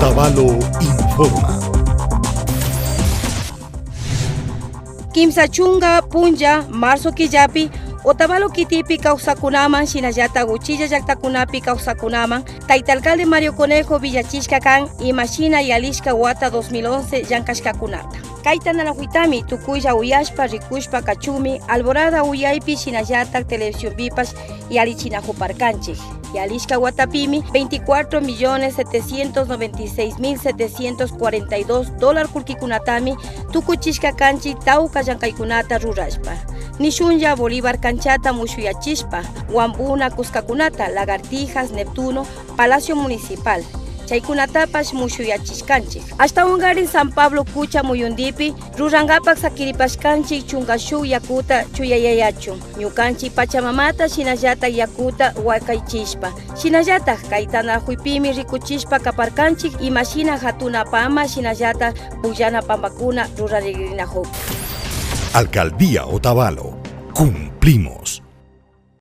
Otavalo informa. Kimsa chunga punja marzo killapi Otavalo kitipi kawsakunaman shinallata Uchilla llaqtakunapi kawsakunaman tayta alcalde Mario Conejo villachishka kan imashina yalishka wata 2011 llankashkakunata. Kayta nanahuitami tukuylla uyashpa rikushpa kachumi alborada uyaypi shinallata televisión vipas yalichinahuparkanchik. Yalishka watapimi $24,796,742 kulkikunatami tukuchishka kanchik tawka llankaykunata rurashpa. Nishunya Bolívar canchata mushuyachishpa, Wambuna Cuscakunata, Lagartijas, Neptuno, Palacio Municipal. Chaykunatapash mushuyachishkanchik. Hasta Hungari San Pablo Kucha Muyundipi, Rurangapak sakiripashkanchik chungashu yakuta chuyayayachun. Ñukanchik Pachamamata shinallata yakuta wakaychishpa. Shinallata kaytana huipimi rikuchishpa kaparkanchik imashina hatuna pama shinallata puyana pamakuna rurarigrinahuk. Alcaldía Otavalo. Cumplimos.